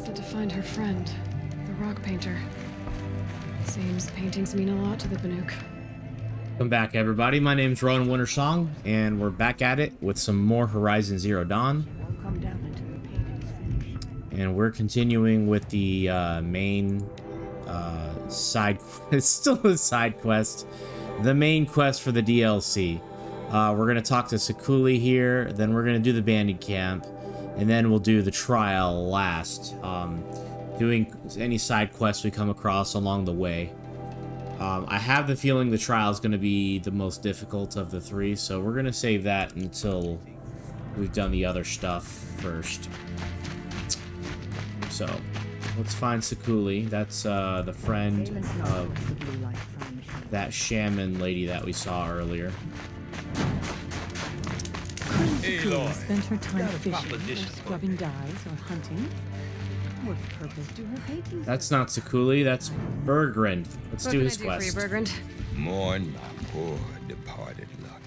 trusted to find her friend, the rock painter. Seems paintings mean a lot to the Banuk. Welcome back, everybody. My name's Rowan Wintersong, and we're back at it with some more Horizon Zero Dawn. And we're continuing with the main side. It's still a side quest. The main quest for the DLC. We're gonna talk to Sakuli here. Then we're gonna do the bandit camp, and then we'll do the trial last. Doing any side quests we come across along the way. I have the feeling the trial is going to be the most difficult of the three, so we're going to save that until we've done the other stuff first. So, let's find Sakuli. That's the friend of that shaman lady that we saw earlier. Aloy spent her time fishing, or scrubbing dyes, or hunting. What purpose do her paintings? That's not Sakuli, that's Burgrend. Let's do his quest. What can I do for you, Burgrend? Mourn my poor departed luck.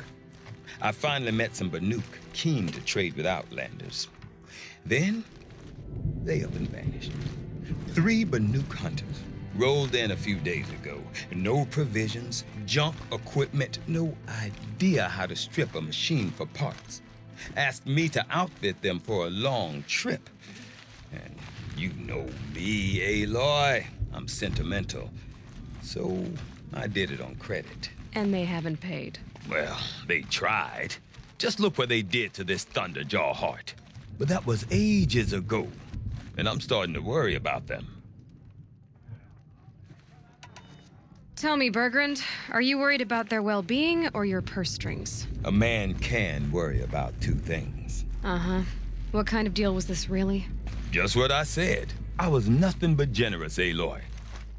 I finally met some Banuk keen to trade with Outlanders. Then, they up and vanished. 3 Banuk hunters rolled in a few days ago. No provisions, junk equipment, no idea how to strip a machine for parts. Asked me to outfit them for a long trip. And you know me, Aloy. I'm sentimental. So I did it on credit. And they haven't paid. Well, they tried. Just look what they did to this Thunderjaw heart. But that was ages ago. And I'm starting to worry about them. Tell me, Burgrend, are you worried about their well-being or your purse strings? A man can worry about 2 things. Uh-huh. What kind of deal was this, really? Just what I said. I was nothing but generous, Aloy.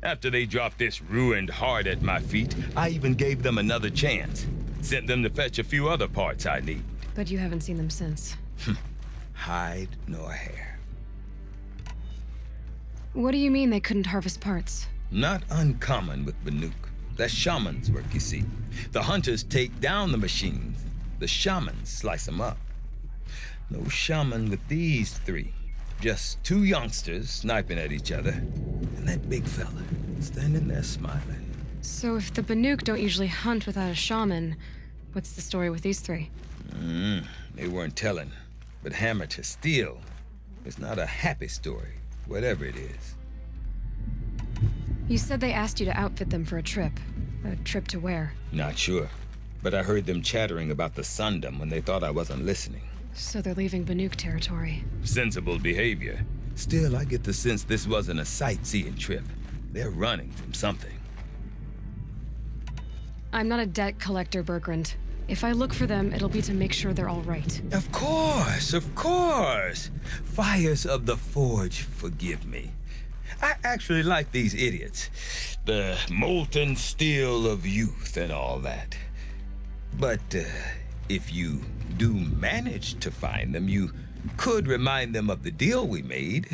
After they dropped this ruined heart at my feet, I even gave them another chance. Sent them to fetch a few other parts I need. But you haven't seen them since. Hide nor hair. What do you mean they couldn't harvest parts? Not uncommon with Banuk. That's shaman's work, you see. The hunters take down the machines. The shamans slice them up. No shaman with these 3. Just 2 youngsters sniping at each other. And that big fella standing there smiling. So if the Banuk don't usually hunt without a shaman, what's the story with these 3? They weren't telling. But hammer to steel is not a happy story, whatever it is. You said they asked you to outfit them for a trip. A trip to where? Not sure. But I heard them chattering about the Sundom when they thought I wasn't listening. So they're leaving Banuk territory. Sensible behavior. Still, I get the sense this wasn't a sightseeing trip. They're running from something. I'm not a debt collector, Burgrend. If I look for them, it'll be to make sure they're all right. Of course, of course. Fires of the Forge, forgive me. I actually like these idiots. The molten steel of youth and all that. But if you do manage to find them, you could remind them of the deal we made.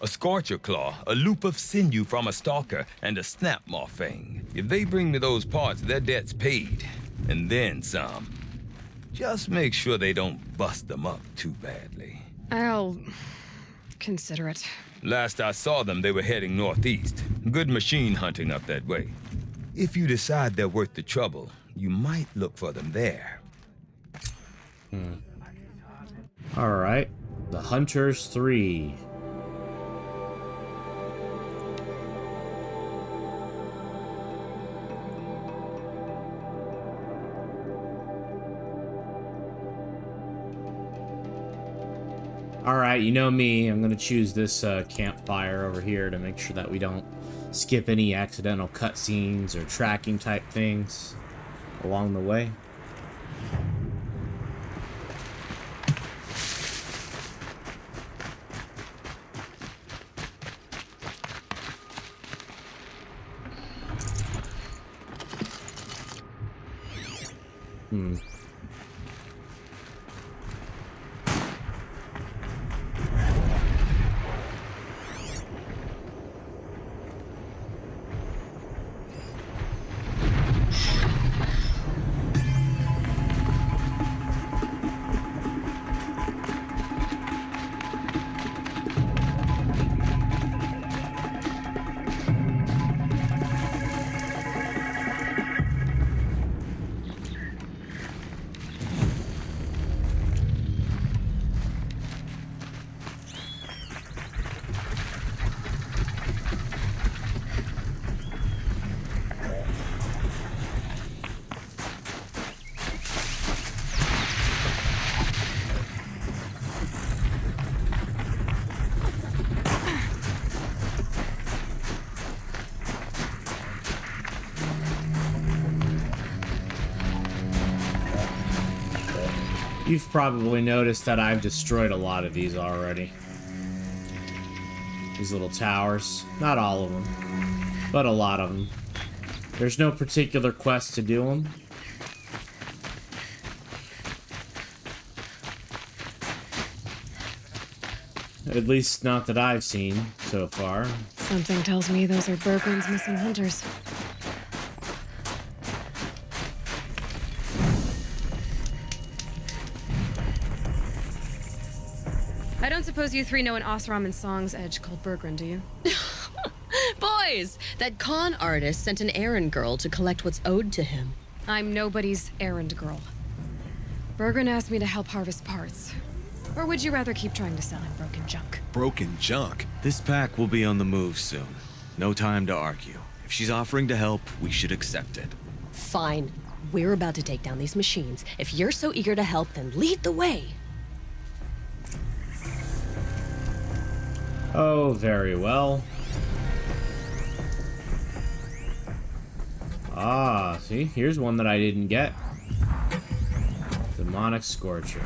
A scorcher claw, a loop of sinew from a stalker, and a snapmaw fang. If they bring me those parts, their debt's paid. And then some. Just make sure they don't bust them up too badly. I'll consider it. Last I saw them, they were heading northeast. Good machine hunting up that way. If you decide they're worth the trouble, you might look for them there. Alright. The Hunters 3. Alright, you know me, I'm gonna choose this campfire over here to make sure that we don't skip any accidental cutscenes or tracking type things along the way. You've probably noticed that I've destroyed a lot of these already. These little towers. Not all of them, but a lot of them. There's no particular quest to do them. At least not that I've seen so far. Something tells me those are Burgrend's missing hunters. I don't suppose you three know an Osram and Song's edge called Burgrend, do you? Boys, that con artist sent an errand girl to collect what's owed to him. I'm nobody's errand girl. Burgrend asked me to help harvest parts. Or would you rather keep trying to sell him broken junk? Broken junk? This pack will be on the move soon. No time to argue. If she's offering to help, we should accept it. Fine. We're about to take down these machines. If you're so eager to help, then lead the way. Oh, very well. Ah, see? Here's one that I didn't get. Demonic Scorcher.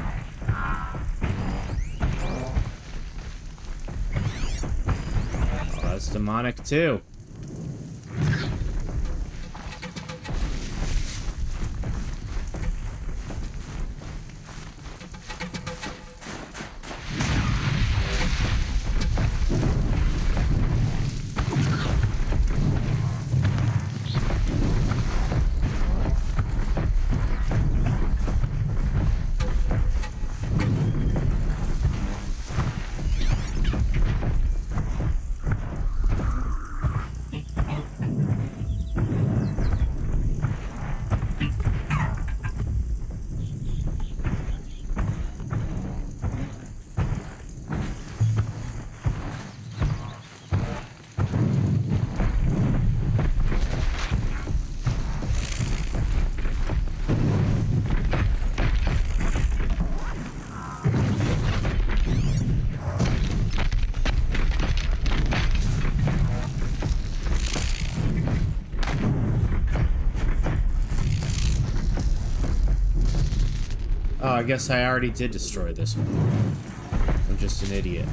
Oh, that's demonic too. Oh, I guess I already did destroy this one. I'm just an idiot.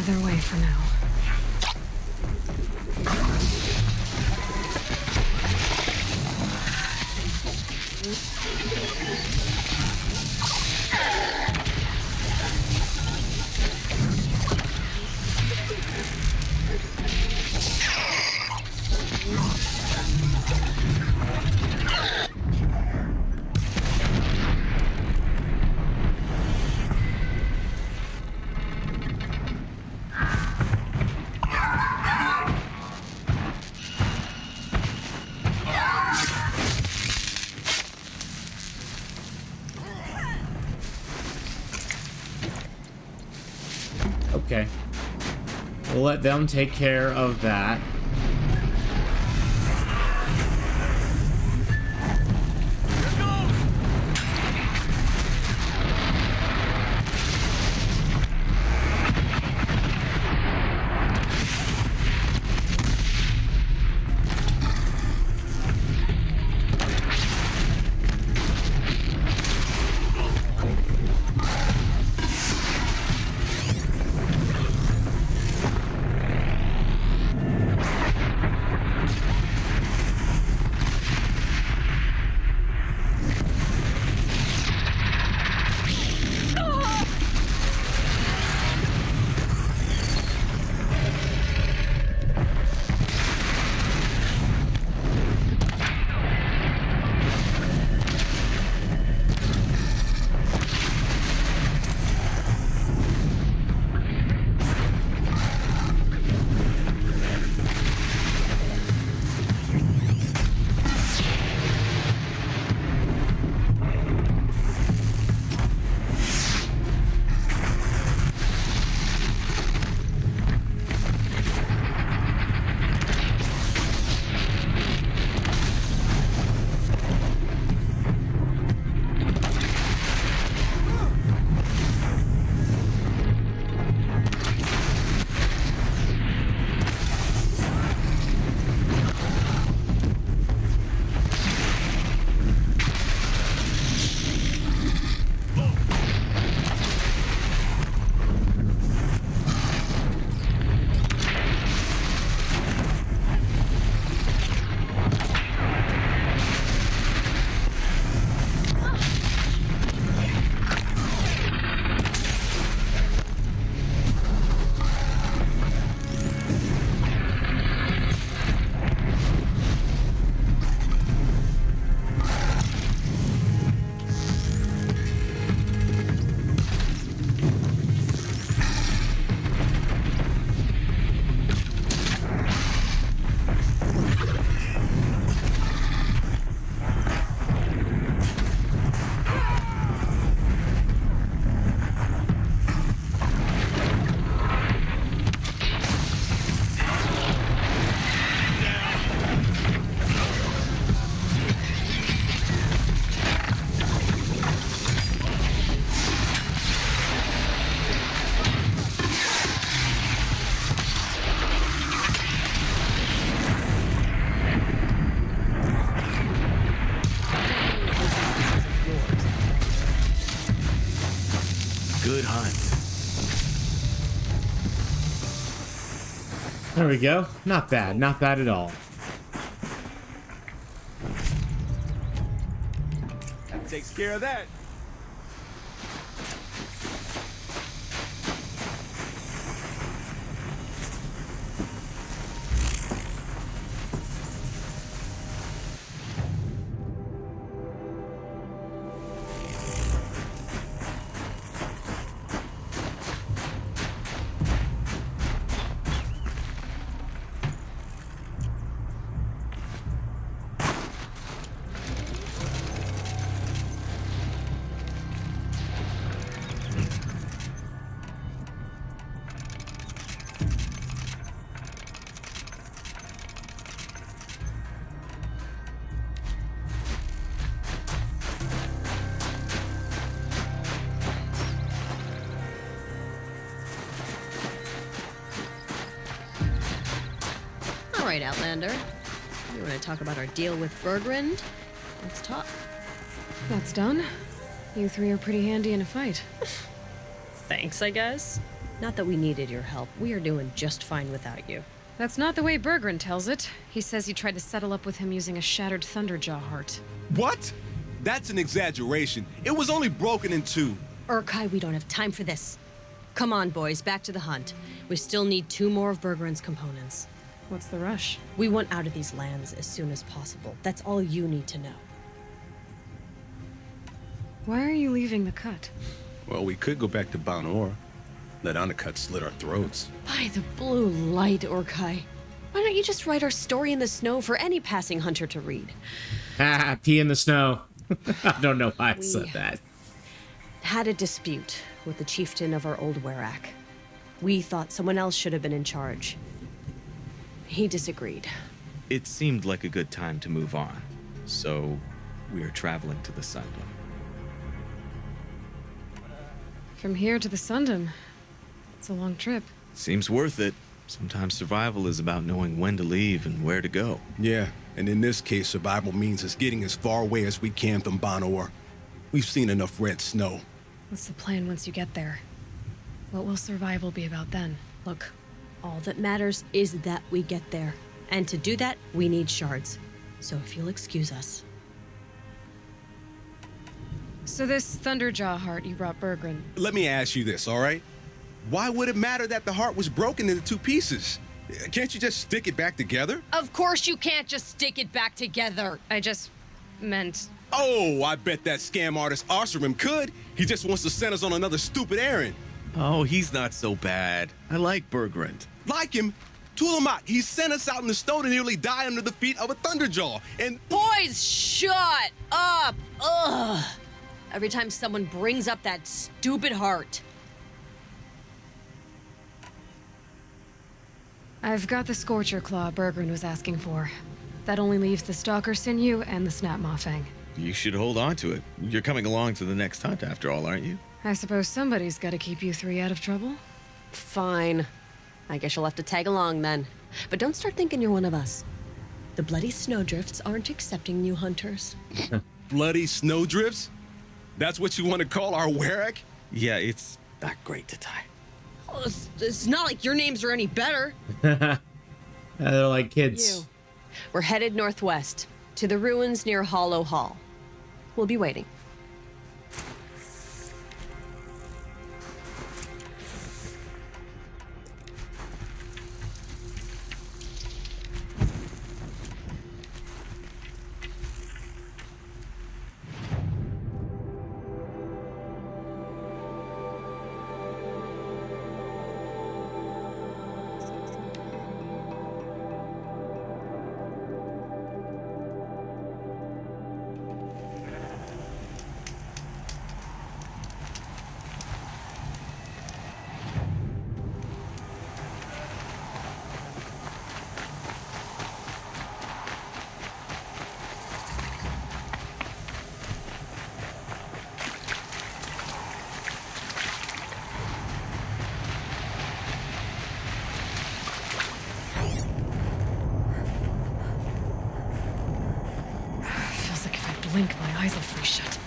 Their way for now. Okay. We'll let them take care of that. Good hunt. There we go. Not bad. Not bad at all. That takes care of that. All right, Outlander. You want to talk about our deal with Burgrend? Let's talk. That's done. You three are pretty handy in a fight. Thanks, I guess. Not that we needed your help. We are doing just fine without you. That's not the way Burgrend tells it. He says you tried to settle up with him using a shattered Thunderjaw heart. What? That's an exaggeration. It was only broken in two. Urkai, we don't have time for this. Come on, boys, back to the hunt. We still need 2 more of Burgrend's components. What's the rush? We want out of these lands as soon as possible. That's all you need to know. Why are you leaving the cut? Well, we could go back to Banuk. Let Undercut slit our throats. By the blue light, Urkai. Why don't you just write our story in the snow for any passing hunter to read? Ah, pee in the snow. I don't know why I said that. Had a dispute with the chieftain of our old Werak. We thought someone else should have been in charge. He disagreed. It seemed like a good time to move on, so we are traveling to the Sundom. From here to the Sundom. It's a long trip. Seems worth it. Sometimes survival is about knowing when to leave and where to go. Yeah, and in this case, survival means us getting as far away as we can from Banuk. We've seen enough red snow. What's the plan once you get there? What will survival be about then? Look, all that matters is that we get there. And to do that, we need shards. So if you'll excuse us. So this Thunderjaw heart you brought Burgrend. Let me ask you this, all right? Why would it matter that the heart was broken into 2 pieces? Can't you just stick it back together? Of course you can't just stick it back together. I just meant... Oh, I bet that scam artist Arsarim could. He just wants to send us on another stupid errand. Oh, he's not so bad. I like Burgrend. Like him, Tulamat, he sent us out in the snow to nearly die under the feet of a Thunderjaw. And Boys, shut up! Ugh! Every time someone brings up that stupid heart. I've got the Scorcher Claw Burgrend was asking for. That only leaves the Stalker Sinew and the Snap Maw Fang. You should hold on to it. You're coming along to the next hunt after all, aren't you? I suppose somebody's got to keep you 3 out of trouble. Fine. I guess you'll have to tag along then. But don't start thinking you're one of us. The bloody snowdrifts aren't accepting new hunters. bloody snowdrifts? That's what you want to call our Werak? Yeah, it's not great to tie. Oh, it's not like your names are any better. They're like kids. You. We're headed northwest, to the ruins near Hollow Hall. We'll be waiting. Feels like if I blink, my eyes will freeze shut.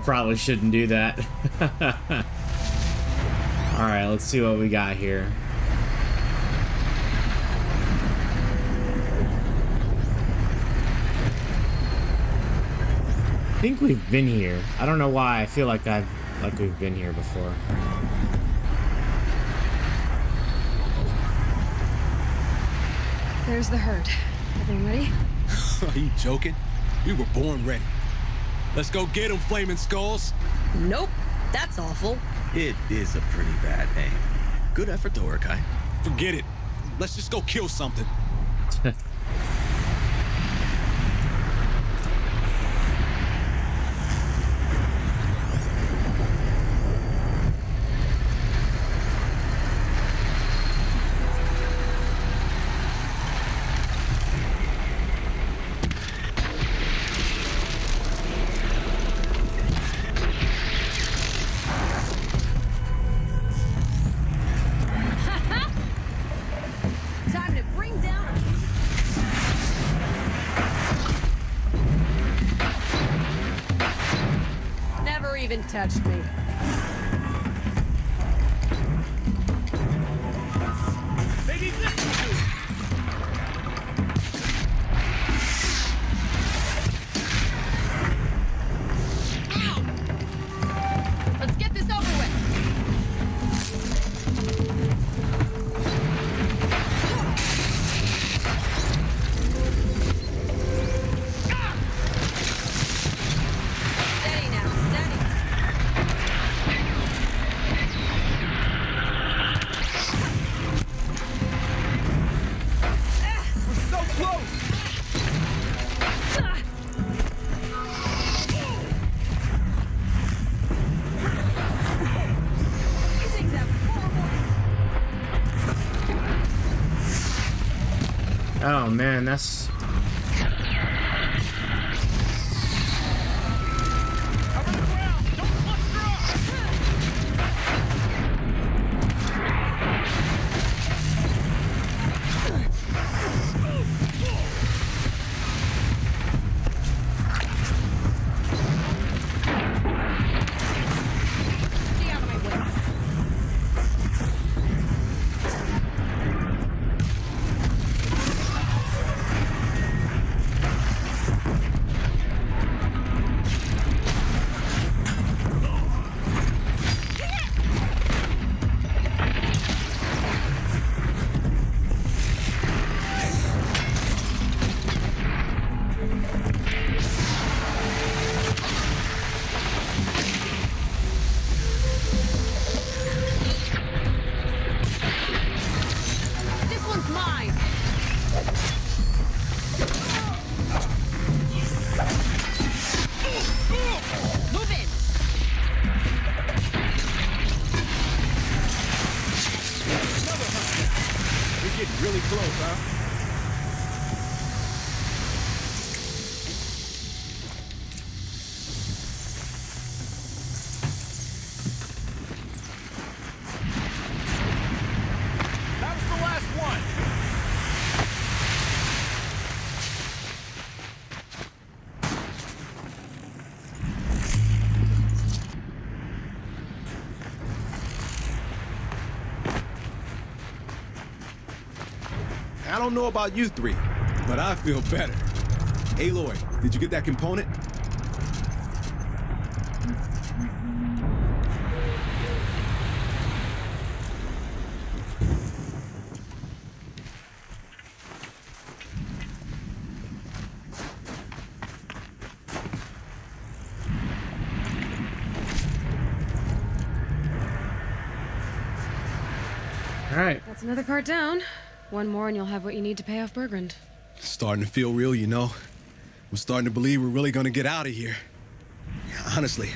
probably shouldn't do that. Alright, let's see what we got here. I think we've been here. I don't know why. I feel like we've been here before. There's the herd. Everyone ready? Are you joking? We were born ready. Let's go get them, flaming skulls. Nope, that's awful. It is a pretty bad name. Good effort, Dorikai. Forget it. Let's just go kill something. Time to bring down a... Never even touched me. Let's get this over with. Steady now, steady. We're so close. These things have horrible... Oh man, that's... Stay out of my way. This one's mine. Move in. We're getting really close, huh? That was the last one. I don't know about you three, but I feel better. Aloy, did you get that component? Alright. That's another cart down. One more and you'll have what you need to pay off Burgrend. Starting to feel real, you know. I'm starting to believe we're really gonna get out of here. Honestly,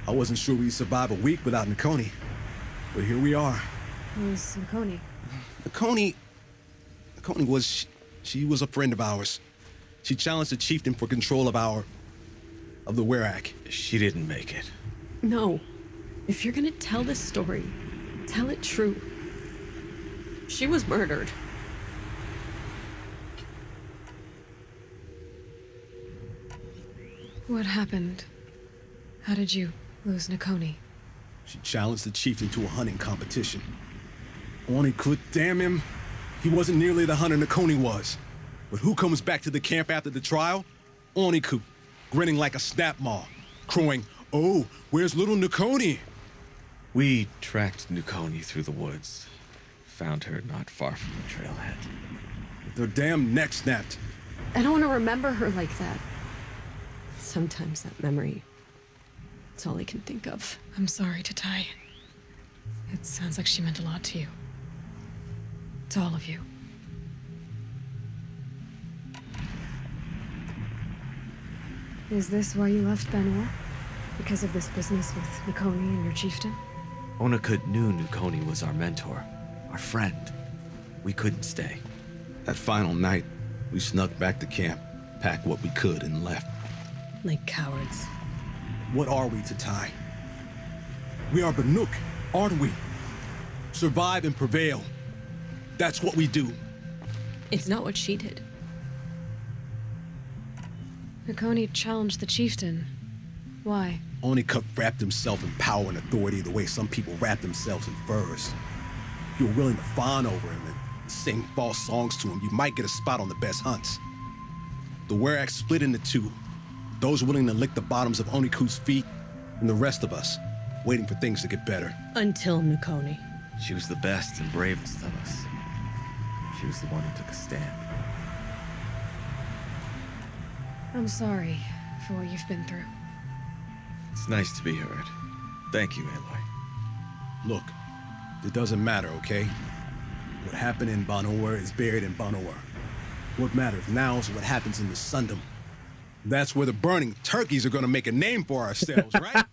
I wasn't sure we'd survive a week without Nakoni. But here we are. Who's Makoni? Nakoni was... She was a friend of ours. She challenged the chieftain for control of the Werak. She didn't make it. No. If you're gonna tell this story, tell it true. She was murdered. What happened? How did you lose Nakoni? She challenged the chieftain to a hunting competition. Oni could, damn him. He wasn't nearly the hunter Nakoni was. But who comes back to the camp after the trial? Oniku, grinning like a snap maw, crowing, "Oh, where's little Nakoni?" We tracked Nukoni through the woods. Found her not far from the trailhead. With their damn neck snapped. I don't want to remember her like that. Sometimes that memory, it's all I can think of. I'm sorry, Tatai. It sounds like she meant a lot to you. To all of you. Is this why you left Banuk? Because of this business with Nakoni and your chieftain? Onakut knew Nukoni was our mentor, our friend. We couldn't stay. That final night, we snuck back to camp, packed what we could, and left. Like cowards. What are we, Tatai? We are Banuk, aren't we? Survive and prevail. That's what we do. It's not what she did. Nakoni challenged the chieftain. Why? Onikup wrapped himself in power and authority the way some people wrap themselves in furs. If you were willing to fawn over him and sing false songs to him, you might get a spot on the best hunts. The Werak split into two. Those willing to lick the bottoms of Oniku's feet, and the rest of us, waiting for things to get better. Until Nakoni. She was the best and bravest of us. She was the one who took a stand. I'm sorry for what you've been through. It's nice to be heard. Thank you, Aloy. Look, it doesn't matter, okay? What happened in Banuk is buried in Banuk. What matters now is what happens in the Sundom. That's where the burning turkeys are gonna make a name for ourselves, right?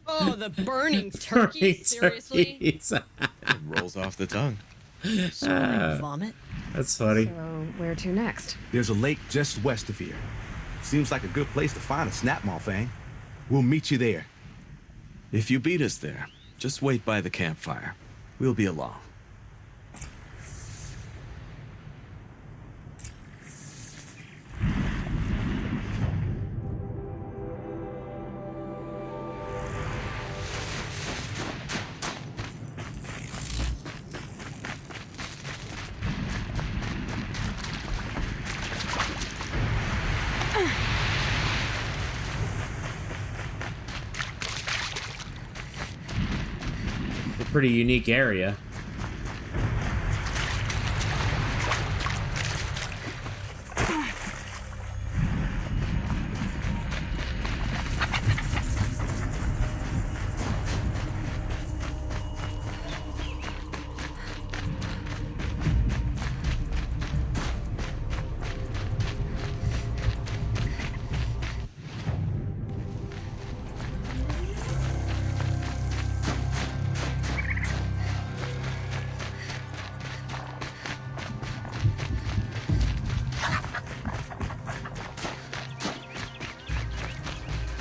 Oh, the burning turkey? Seriously? Turkeys. It rolls off the tongue. Swallowing vomit? That's funny. So, where to next? There's a lake just west of here. Seems like a good place to find a snapmaw fang. We'll meet you there. If you beat us there, just wait by the campfire. We'll be along. Pretty unique area.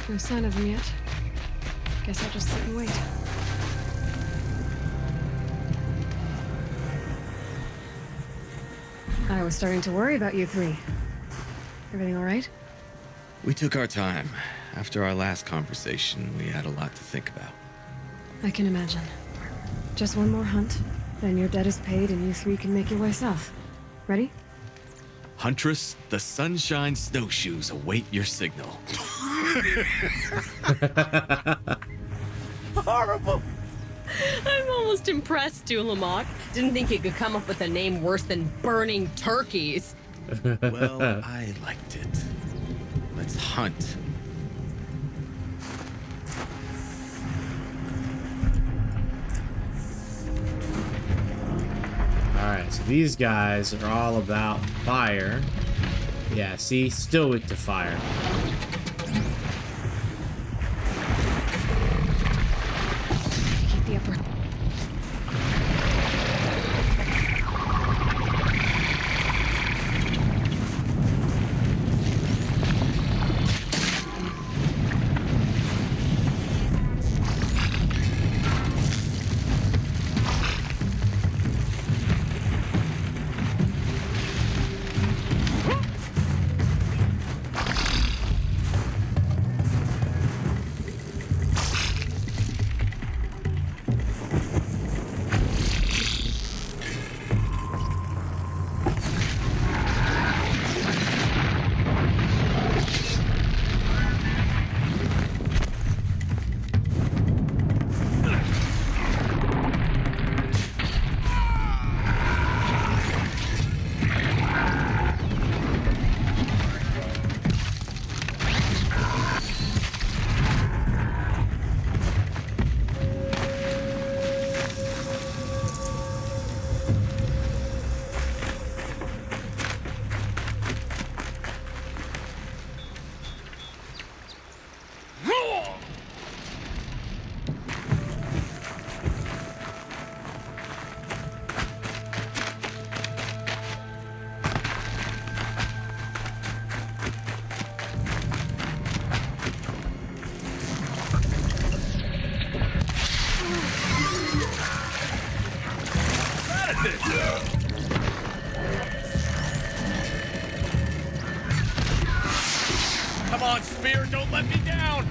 No sign of him yet. Guess I'll just sit and wait. I was starting to worry about you three. Everything all right? We took our time. After our last conversation, we had a lot to think about. I can imagine. Just one more hunt, then your debt is paid and you three can make your way south. Ready? Huntress, the Sunshine Snowshoes await your signal. Horrible! I'm almost impressed, Dulamok. Didn't think you could come up with a name worse than burning turkeys. Well, I liked it. Let's hunt. Alright, so these guys are all about fire. Yeah, see? Still weak to fire. Keep the upper. on, Spear, don't let me down!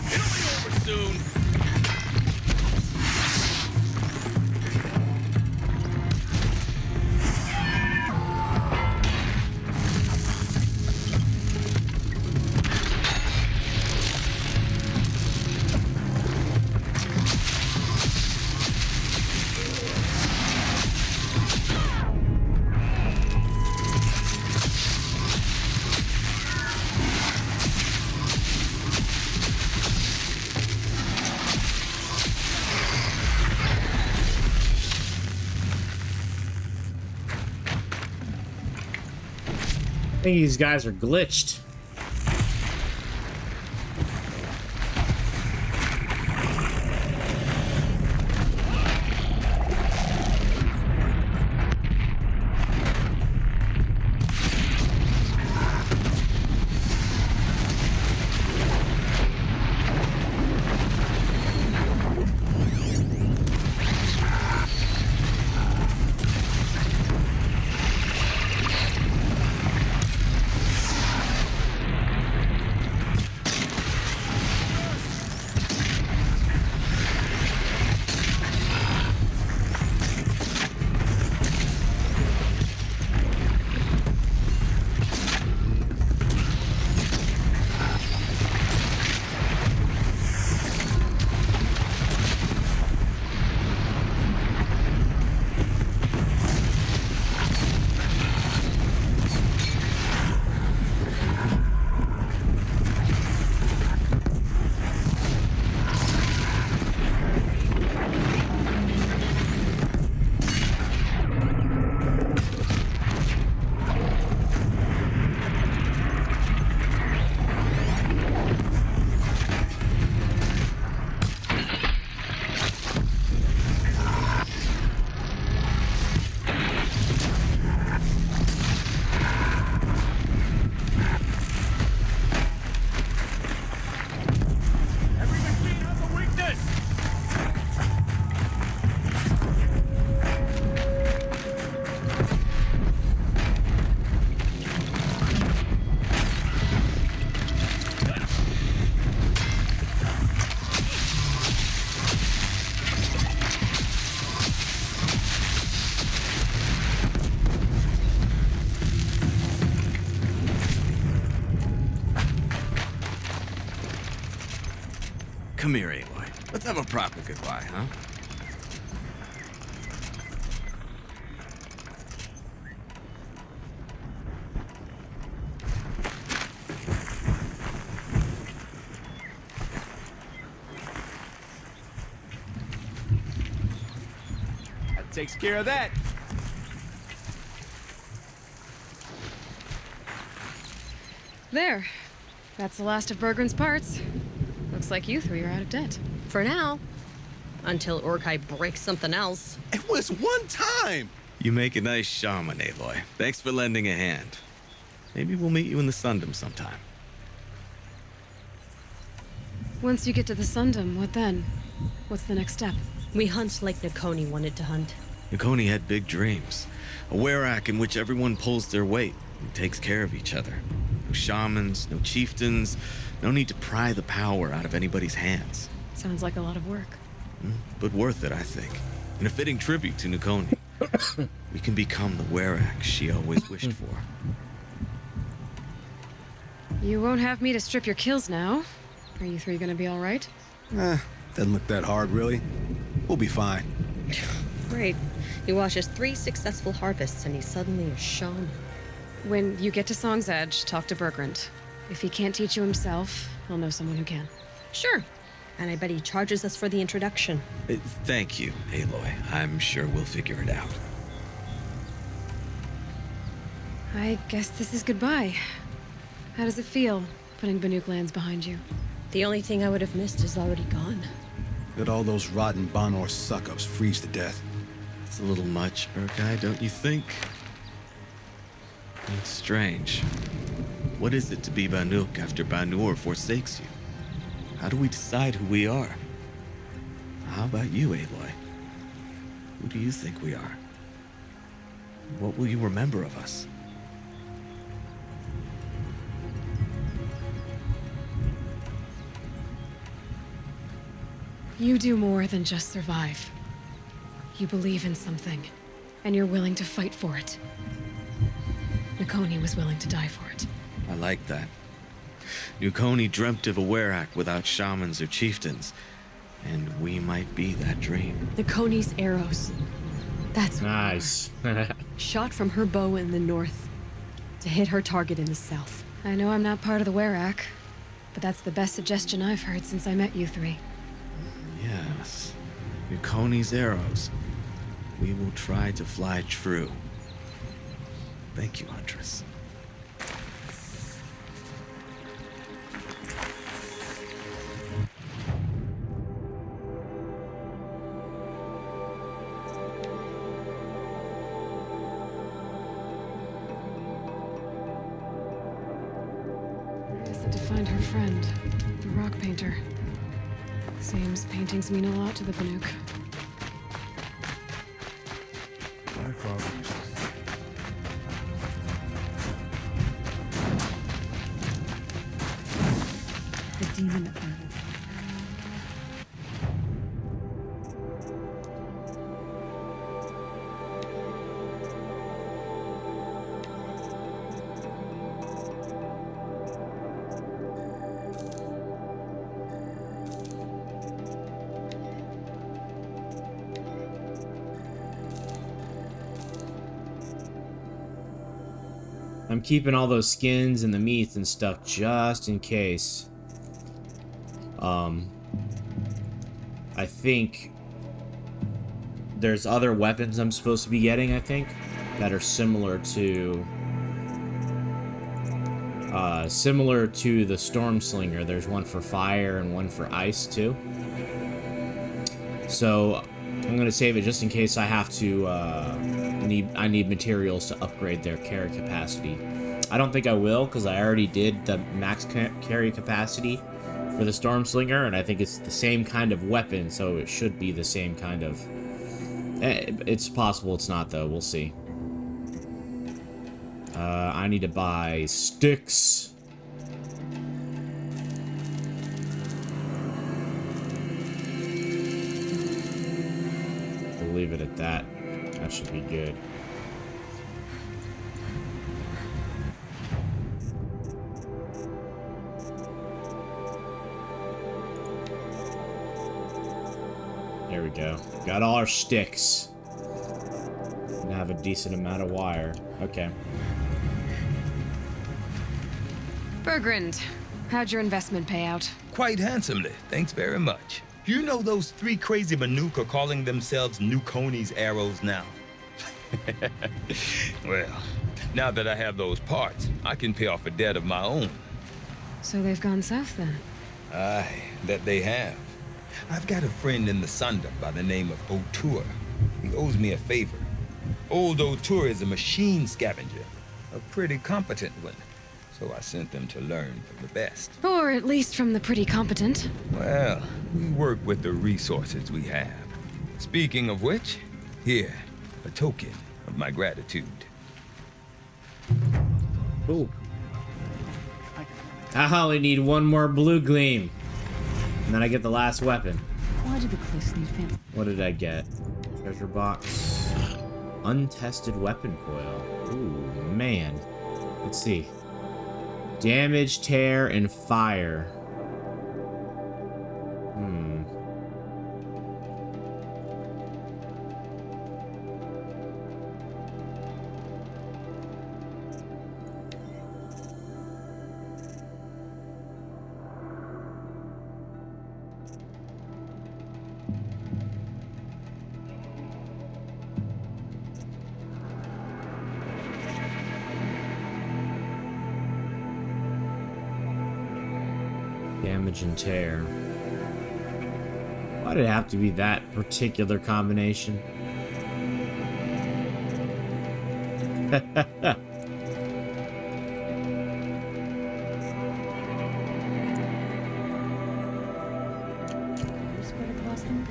It'll be over soon. I think these guys are glitched. Come here, Aloy. Let's have a proper goodbye, huh? That takes care of that. There. That's the last of Burgrend's parts. Looks like you three are out of debt. For now. Until Urkai breaks something else. It was one time. You make a nice shaman, Aloy. Thanks for lending a hand. Maybe we'll meet you in the Sundom sometime. Once you get to the Sundom, what then? What's the next step? We hunt like Nakoni wanted to hunt. Nakoni had big dreams. A werak in which everyone pulls their weight and takes care of each other. No shamans, no chieftains, no need to pry the power out of anybody's hands. Sounds like a lot of work. But worth it, I think. And a fitting tribute to Nakoni. We can become the werak she always wished for. You won't have me to strip your kills now. Are you three gonna be all right? Doesn't look that hard, really. We'll be fine. Great. He watches 3 successful harvests and he's suddenly a shaman. When you get to Song's Edge, talk to Burgrend. If he can't teach you himself, he'll know someone who can. Sure. And I bet he charges us for the introduction. Thank you, Aloy. I'm sure we'll figure it out. I guess this is goodbye. How does it feel, putting Banuk lands behind you? The only thing I would have missed is already gone. Let all those rotten Banor suck-ups freeze to death. It's a little much, Urkai, don't you think? It's strange. What is it to be Banuk after Banur forsakes you? How do we decide who we are? How about you, Aloy? Who do you think we are? What will you remember of us? You do more than just survive. You believe in something, and you're willing to fight for it. Nakoni was willing to die for it. I like that. Nukoni dreamt of a Werak without shamans or chieftains, and we might be that dream. Nakoni's arrows. That's Nice. shot from her bow in the north to hit her target in the south. I know I'm not part of the Werak, but that's the best suggestion I've heard since I met you three. Yes. Nukoni's arrows. We will try to fly true. Thank you, Huntress. I said to find her friend, the rock painter. Seems paintings mean a lot to the Banuk. My father. The demon earth. I'm keeping all those skins and the meats and stuff just in case. I think there's other weapons I'm supposed to be getting, I think, that are similar to the Storm Slinger. There's one for fire and one for ice too. So I'm gonna save it just in case I have to I need materials to upgrade their carry capacity. I don't think I will, because I already did the max carry capacity for the Storm Slinger, and I think it's the same kind of weapon, so it should be the same kind of... It's possible it's not, though. We'll see. I need to buy sticks. We'll leave it at that. That should be good. There we go. Got all our sticks. And have a decent amount of wire. Okay. Burgrend, how'd your investment pay out? Quite handsomely, thanks very much. You know those three crazy Banuk are calling themselves Nukoni's arrows now? Well, now that I have those parts, I can pay off a debt of my own. So they've gone south then? Aye, that they have. I've got a friend in the Sunda by the name of O'Toole. He owes me a favor. Old O'Toole is a machine scavenger, a pretty competent one. So I sent them to learn from the best. Or at least from the pretty competent. Well, we work with the resources we have. Speaking of which, here, a token of my gratitude. Ooh. I only need one more blue gleam. And then I get the last weapon. Why do the cliffs need fancy? What did I get? Treasure box. Untested weapon coil. Ooh, man. Let's see. Damage, tear, and fire. Damage and tear. Why did it have to be that particular combination? Spread across them?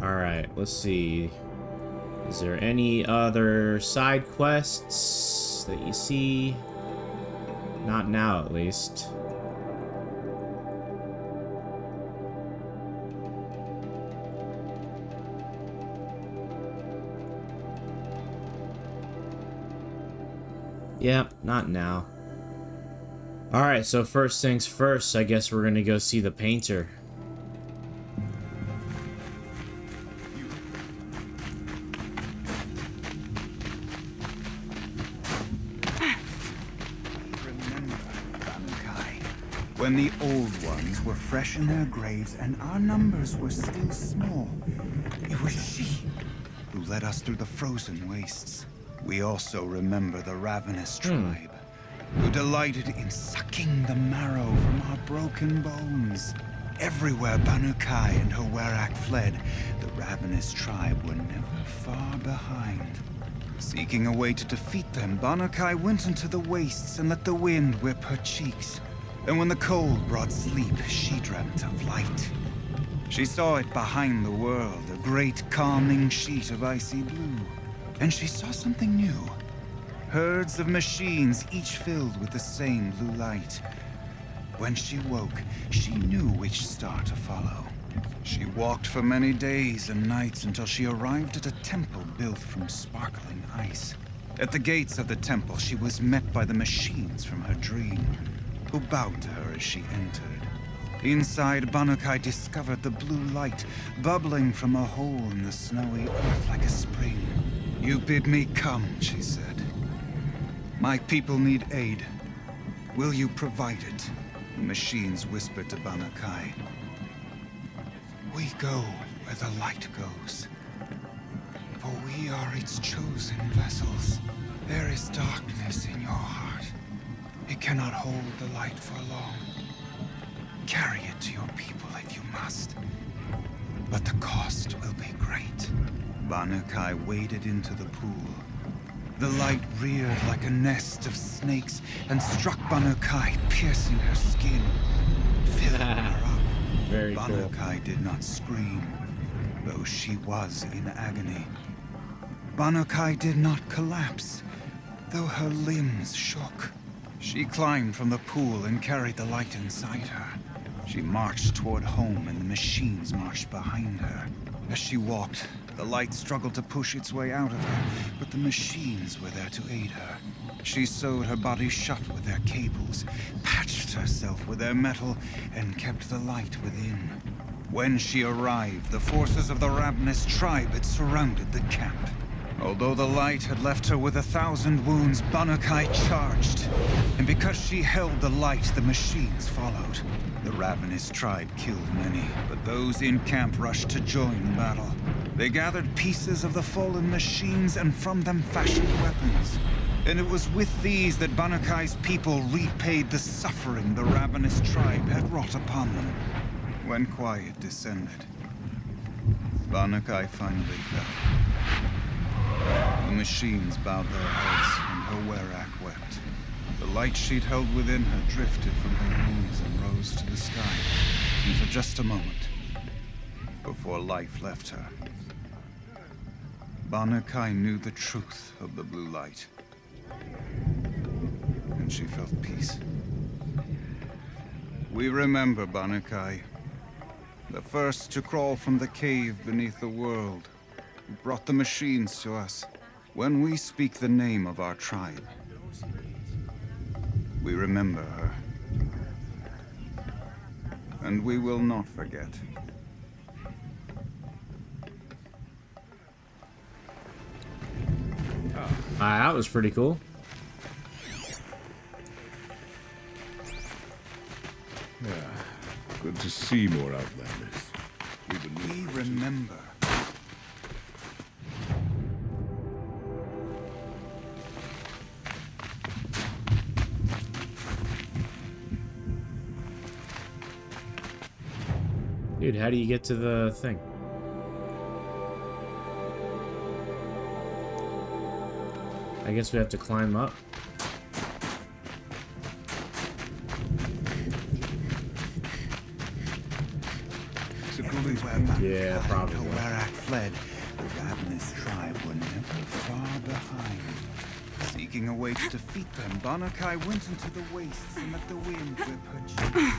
Alright, let's see. Is there any other side quests that you see? Not now, at least. Yep, not now. Alright, so first things first, I guess we're gonna go see the painter. Remember, Banuk, when the old ones were fresh in their graves and our numbers were still small, it was she who led us through the frozen wastes. We also remember the ravenous tribe, who delighted in sucking the marrow from our broken bones. Everywhere Banuk and her Werak fled, the ravenous tribe were never far behind. Seeking a way to defeat them, Banuk went into the wastes and let the wind whip her cheeks. And when the cold brought sleep, she dreamt of light. She saw it behind the world, a great calming sheet of icy blue. And she saw something new. Herds of machines, each filled with the same blue light. When she woke, she knew which star to follow. She walked for many days and nights until she arrived at a temple built from sparkling ice. At the gates of the temple, she was met by the machines from her dream, who bowed to her as she entered. Inside, Banuk discovered the blue light bubbling from a hole in the snowy earth like a spring. You bid me come, she said. My people need aid. Will you provide it? The machines whispered to Banuk. We go where the light goes, for we are its chosen vessels. There is darkness in your heart. It cannot hold the light for long. Carry it to your people if you must, but the cost will be great. Banuk waded into the pool. The light reared like a nest of snakes and struck Banuk, piercing her skin, filling her up. Very cool. Banuk did not scream, though she was in agony. Banuk did not collapse, though her limbs shook. She climbed from the pool and carried the light inside her. She marched toward home and the machines marched behind her. As she walked, the light struggled to push its way out of her, but the machines were there to aid her. She sewed her body shut with their cables, patched herself with their metal, and kept the light within. When she arrived, the forces of the ravenous tribe had surrounded the camp. Although the light had left her with 1,000 wounds, Banuk charged. And because she held the light, the machines followed. The ravenous tribe killed many, but those in camp rushed to join the battle. They gathered pieces of the fallen machines and from them fashioned weapons. And it was with these that Banuk's people repaid the suffering the ravenous tribe had wrought upon them. When quiet descended, Banuk finally fell. The machines bowed their heads, and her Werak wept. The light she'd held within her drifted from her wounds and rose to the sky, and for just a moment, before life left her, Banuk knew the truth of the blue light, and she felt peace. We remember Banuk, the first to crawl from the cave beneath the world, who brought the machines to us. When we speak the name of our tribe, we remember her. And we will not forget. That was pretty cool. Yeah, good to see more Outlanders. We remember. Dude, how do you get to the thing? I guess we have to climb up. Securely where Banuk Yeah, probably. and Werak fled, the ravenous tribe were never far behind. Seeking a way to defeat them, Banuk went into the wastes and let the wind whip her cheeks.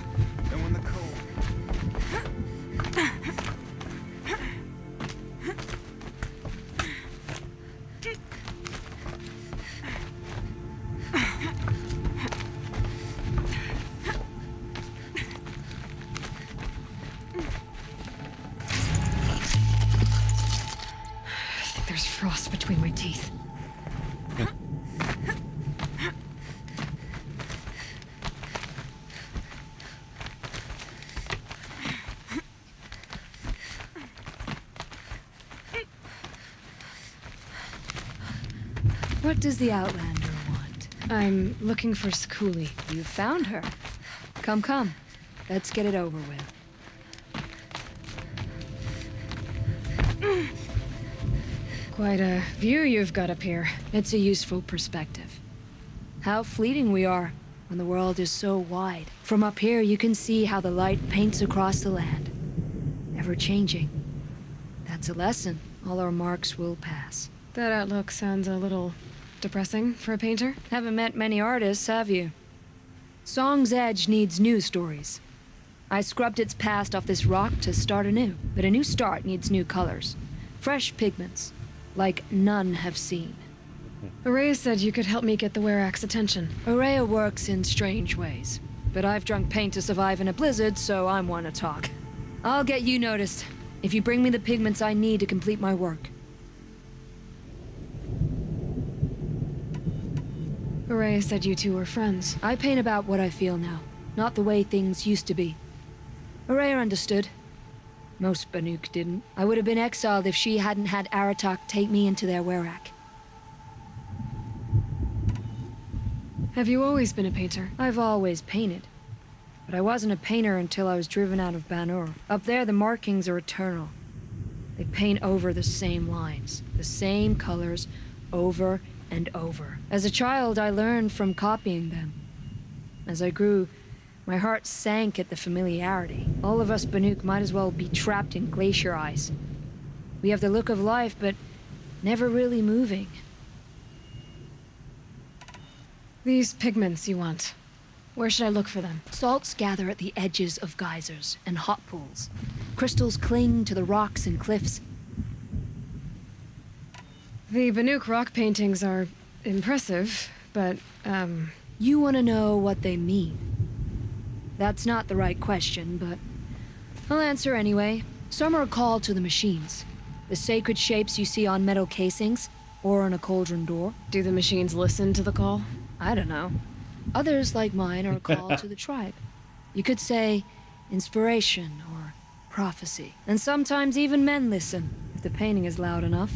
And when the cold... There's frost between my teeth. What does the Outlander want? I'm looking for Skuli. You found her. Come, come. Let's get it over with. Quite a view you've got up here. It's a useful perspective. How fleeting we are when the world is so wide. From up here, you can see how the light paints across the land. Ever changing. That's a lesson. All our marks will pass. That outlook sounds a little depressing for a painter. Haven't met many artists, have you? Song's Edge needs new stories. I scrubbed its past off this rock to start anew, but a new start needs new colors. Fresh pigments, like none have seen. Araya said you could help me get the Werak's attention. Araya works in strange ways, but I've drunk paint to survive in a blizzard, so I'm one to talk. I'll get you noticed, if you bring me the pigments I need to complete my work. Araya said you two were friends. I paint about what I feel now, not the way things used to be. Araya understood. Most Banuk didn't. I would have been exiled if she hadn't had Aratak take me into their Werak. Have you always been a painter? I've always painted. But I wasn't a painter until I was driven out of Banur. Up there, the markings are eternal. They paint over the same lines, the same colors, over and over. As a child, I learned from copying them. As I grew, my heart sank at the familiarity. All of us Banuk might as well be trapped in glacier ice. We have the look of life, but never really moving. These pigments you want. Where should I look for them? Salts gather at the edges of geysers and hot pools. Crystals cling to the rocks and cliffs. The Banuk rock paintings are impressive, but, You want to know what they mean. That's not the right question, but I'll answer anyway. Some are called to the machines. The sacred shapes you see on metal casings, or on a cauldron door. Do the machines listen to the call? I don't know. Others, like mine, are called to the tribe. You could say inspiration or prophecy. And sometimes even men listen, if the painting is loud enough.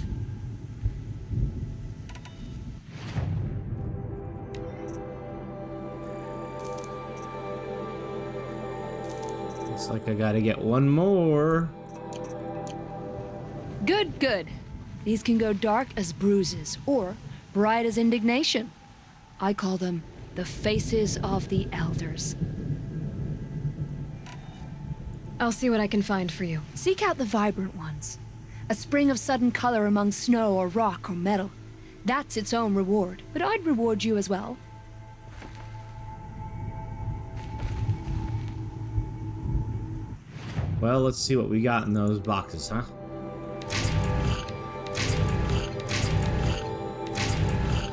Looks like I gotta get one more. Good, good. These can go dark as bruises, or bright as indignation. I call them the faces of the elders. I'll see what I can find for you. Seek out the vibrant ones. A spring of sudden color among snow or rock or metal. That's its own reward. But I'd reward you as well. Well, let's see what we got in those boxes, huh?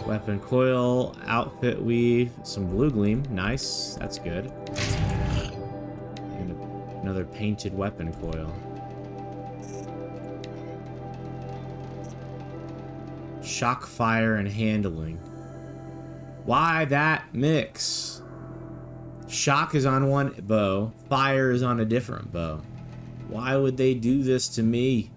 Weapon coil, outfit weave, some blue gleam. Nice, that's good. And another painted weapon coil. Shock, fire, and handling. Why that mix? Shock is on one bow, fire is on a different bow. Why would they do this to me?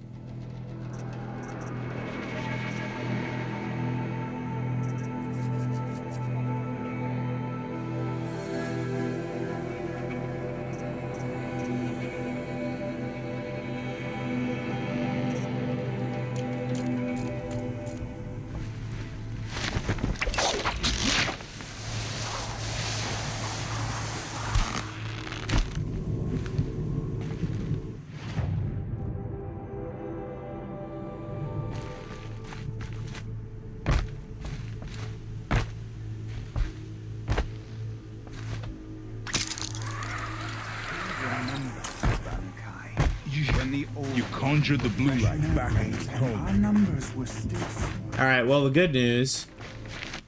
You conjured the blue light back into home. Our numbers were still small. Alright, well, the good news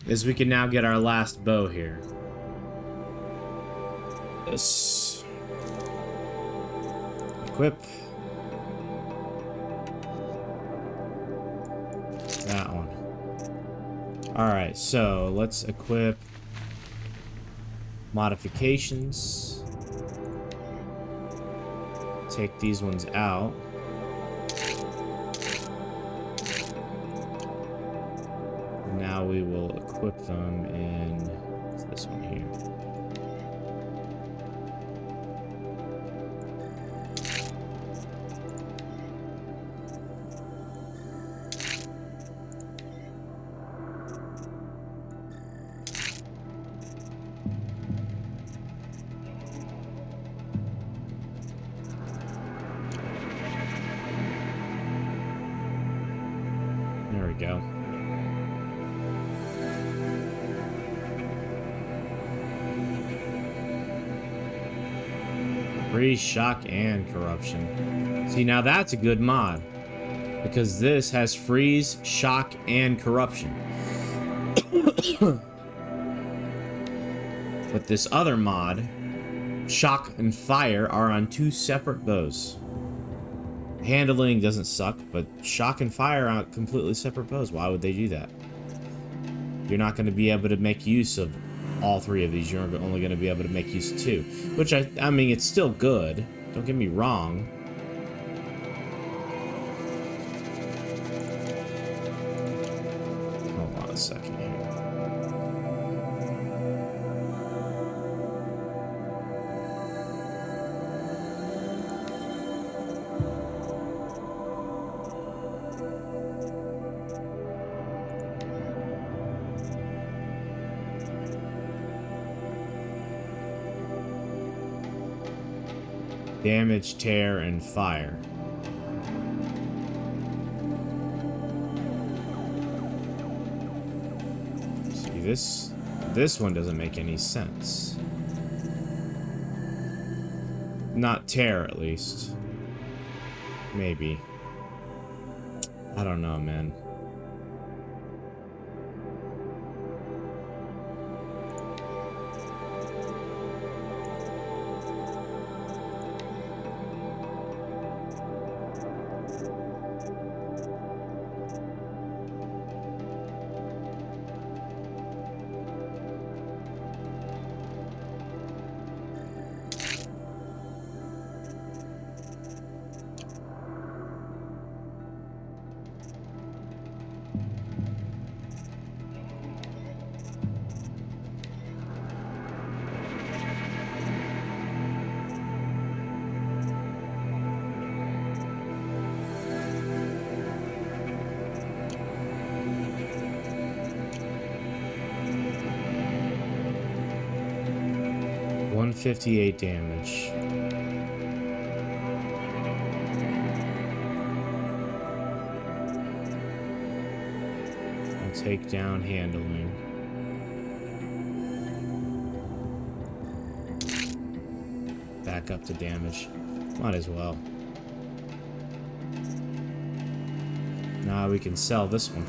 is we can now get our last bow here. This. Equip. That one. Alright, so let's equip modifications. Take these ones out. Now we will equip them in this one here. There we go. Freeze, shock, and corruption. See, now that's a good mod. Because this has freeze, shock, and corruption. But this other mod, shock and fire, are on 2 separate bows. Handling doesn't suck, but shock and fire are on completely separate bows. Why would they do that? You're not going to be able to make use of all 3 of these. You're only going to be able to make use of 2. Which, I mean, it's still good. Don't get me wrong. Hold on a second here. Damage, tear, and fire. See, this one doesn't make any sense. Not tear, at least. Maybe. I don't know, man. $158 damage. I'll take down handling. Back up to damage. Might as well. Now we can sell this one.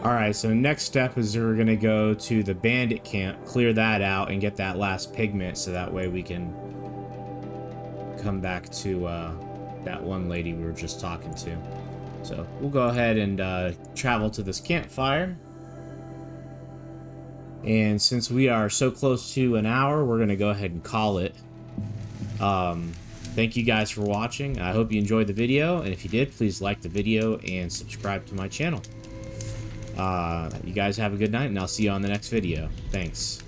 Alright, so next step is we're gonna go to the bandit camp, clear that out, and get that last pigment so that way we can come back to that one lady we were just talking to. So we'll go ahead and travel to this campfire. And since we are so close to an hour, we're gonna go ahead and call it. Thank you guys for watching. I hope you enjoyed the video, and if you did, please like the video and subscribe to my channel. You guys have a good night, and I'll see you on the next video. Thanks.